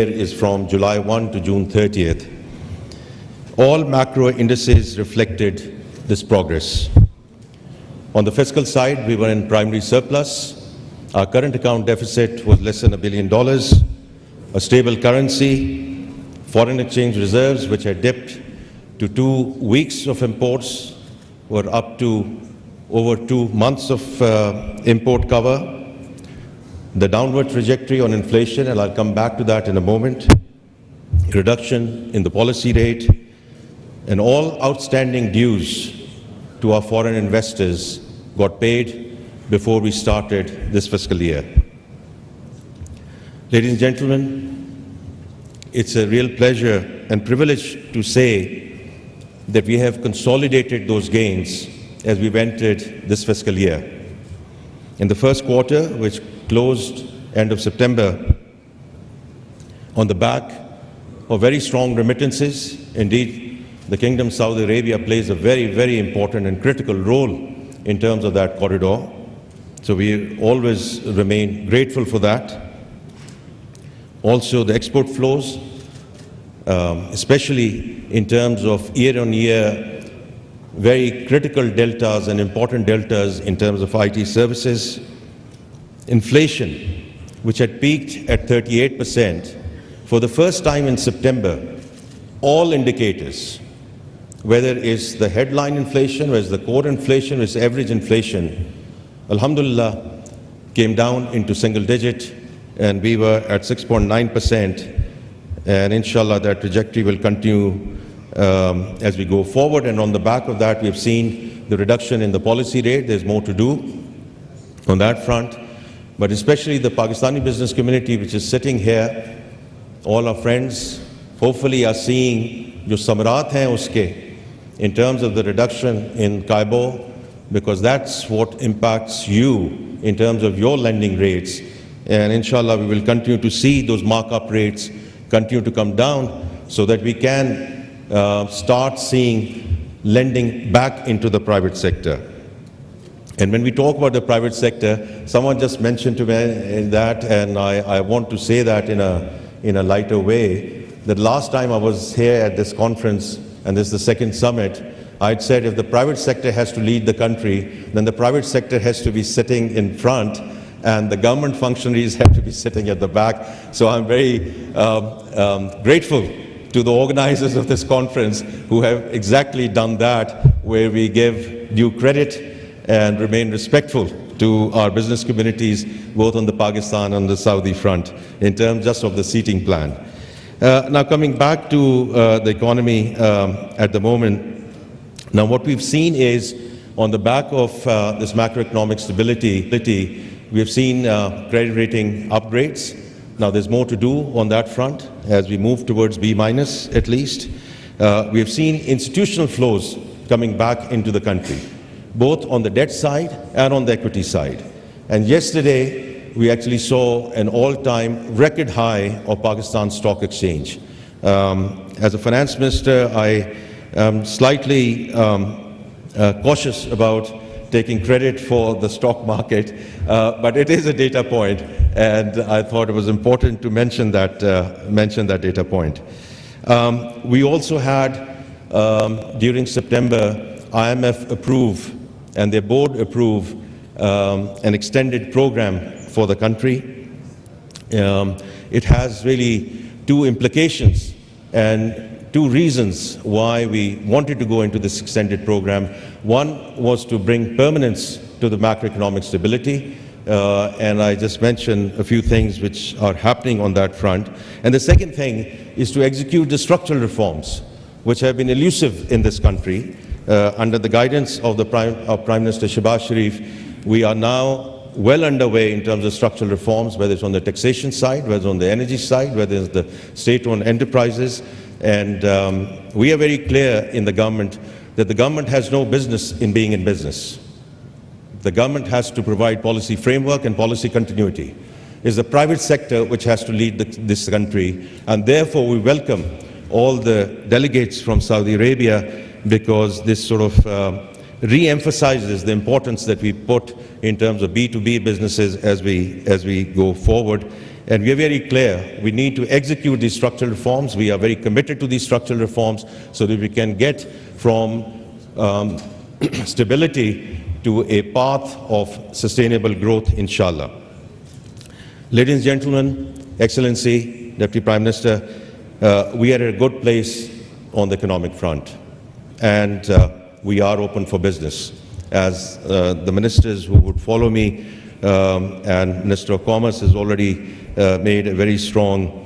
is from July 1 to June 30th. All macro indices reflected this progress. On the fiscal side, we were in primary surplus. Our current account deficit was less than $1 billion. A stable currency, foreign exchange reserves, which had dipped to 2 weeks of imports, were up to over 2 months of import cover. The downward trajectory on inflation, and I'll come back to that in a moment, reduction in the policy rate, and all outstanding dues to our foreign investors got paid before we started this fiscal year. Ladies and gentlemen, it's a real pleasure and privilege to say that we have consolidated those gains as we've entered this fiscal year. In the first quarter, which closed end of September, on the back of very strong remittances. Indeed, the Kingdom of Saudi Arabia plays a very, very important and critical role in terms of that corridor. So we always remain grateful for that. Also, the export flows, especially in terms of year-on-year, very critical deltas and important deltas in terms of IT services. Inflation, which had peaked at 38%, for the first time in September, all indicators, whether it's the headline inflation, whether it's the core inflation, whether it's average inflation, alhamdulillah, came down into single digit, and we were at 6.9%, and inshallah that trajectory will continue as we go forward. And on the back of that, we've seen the reduction in the policy rate. There's more to do on that front. But especially the Pakistani business community, which is sitting here, all our friends, hopefully are seeing jo samarat hain uske in terms of the reduction in Kaibo, because that's what impacts you in terms of your lending rates. And inshallah, we will continue to see those markup rates continue to come down so that we can start seeing lending back into the private sector. And when we talk about the private sector, someone just mentioned to me that, and I want to say that in a lighter way, that last time I was here at this conference, and this is the second summit, I'd said if the private sector has to lead the country, then the private sector has to be sitting in front, and the government functionaries have to be sitting at the back. So I'm very grateful to the organizers of this conference who have exactly done that, where we give due credit and remain respectful to our business communities, both on the Pakistan and the Saudi front, in terms just of the seating plan. Now coming back to the economy at the moment, now what we've seen is, on the back of this macroeconomic stability, we have seen credit rating upgrades. Now there's more to do on that front as we move towards B- at least. We have seen institutional flows coming back into the country, both on the debt side and on the equity side. And yesterday, we actually saw an all-time record high of Pakistan Stock Exchange. As a finance minister, I am slightly cautious about taking credit for the stock market, but it is a data point, and I thought it was important to mention that data point. We also had, during September, IMF approve and their board approve an extended program for the country. It has really two implications and two reasons why we wanted to go into this extended program. One was to bring permanence to the macroeconomic stability, and I just mentioned a few things which are happening on that front. And the second thing is to execute the structural reforms which have been elusive in this country. Under the guidance of Prime Minister Shehbaz Sharif, we are now well underway in terms of structural reforms, whether it's on the taxation side, whether it's on the energy side, whether it's the state-owned enterprises. And we are very clear in the government that the government has no business in being in business. The government has to provide policy framework and policy continuity. It's the private sector which has to lead this country, and therefore we welcome all the delegates from Saudi Arabia, because this sort of re-emphasizes the importance that we put in terms of B2B businesses as we go forward. And we are very clear, we need to execute these structural reforms. We are very committed to these structural reforms so that we can get from stability to a path of sustainable growth, inshallah. Ladies and gentlemen, Excellency, Deputy Prime Minister, we are at a good place on the economic front, and we are open for business. As the ministers who would follow me and Minister of Commerce has already made a very strong,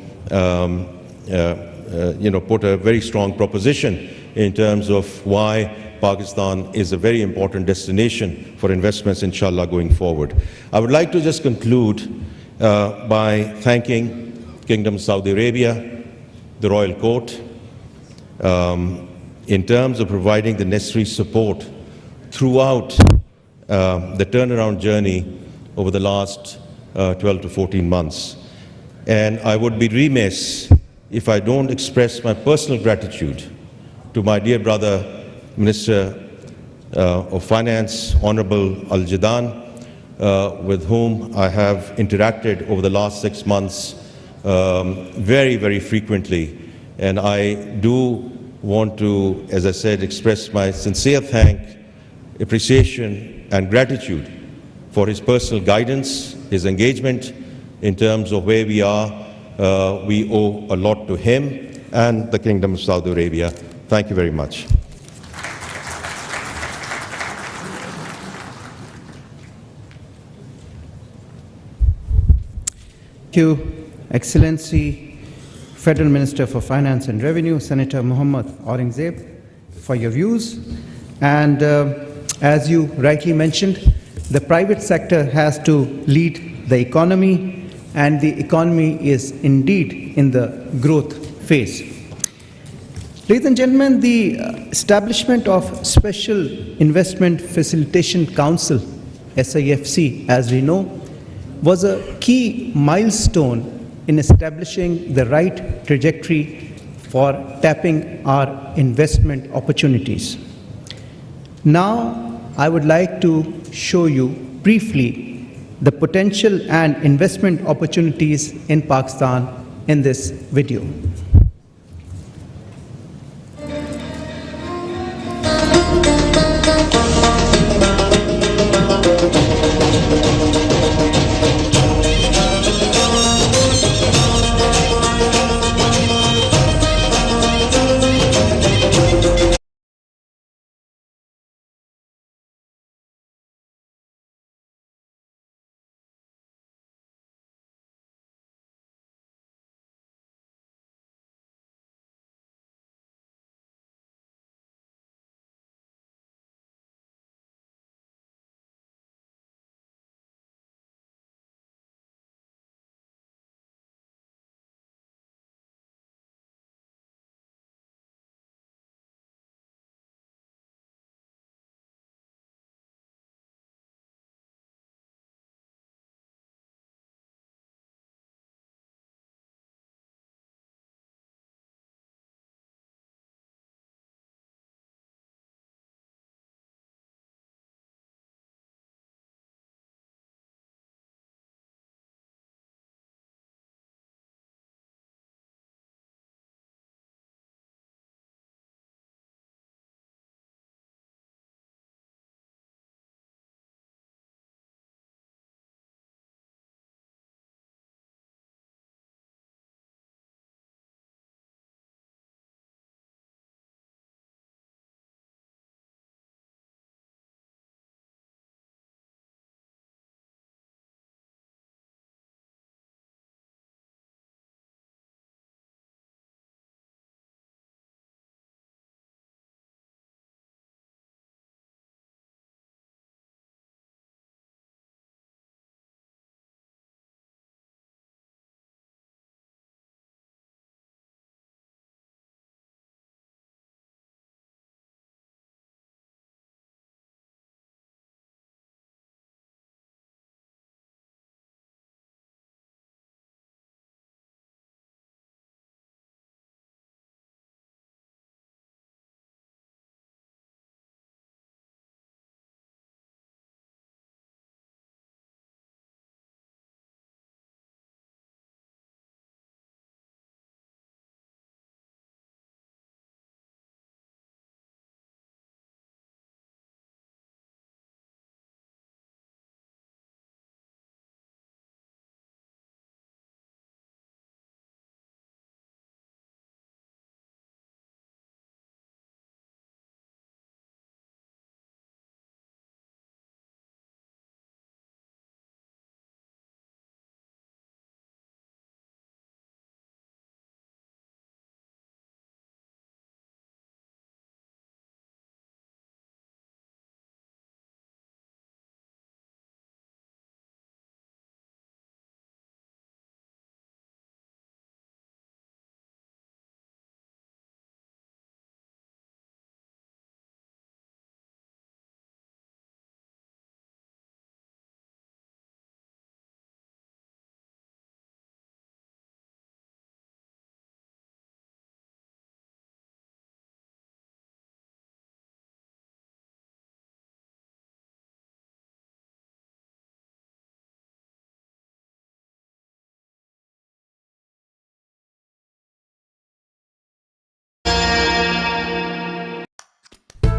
put a very strong proposition in terms of why Pakistan is a very important destination for investments, inshallah, going forward. I would like to just conclude by thanking Kingdom Saudi Arabia, the Royal Court, in terms of providing the necessary support throughout the turnaround journey over the last 12 to 14 months. And I would be remiss if I don't express my personal gratitude to my dear brother, Minister of Finance, Honorable Al-Jadaan, with whom I have interacted over the last 6 months very, very frequently. And I do want to, as I said, express my sincere appreciation and gratitude for his personal guidance, his engagement in terms of where we are. We owe a lot to him and the Kingdom of Saudi Arabia. Thank you very much. Thank you, Excellency, Federal Minister for Finance and Revenue, Senator Muhammad Aurangzeb, for your views. And as you rightly mentioned, the private sector has to lead the economy, and the economy is indeed in the growth phase. Ladies and gentlemen, the establishment of Special Investment Facilitation Council, SIFC, as we know, was a key milestone in establishing the right trajectory for tapping our investment opportunities. Now, I would like to show you briefly the potential and investment opportunities in Pakistan in this video.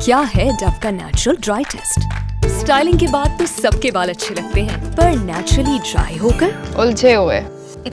क्या है Dove का natural dry test? Styling के बाद तो सबके बाल अच्छे लगते हैं, पर नेचुरली ड्राई होकर उलझे हुए।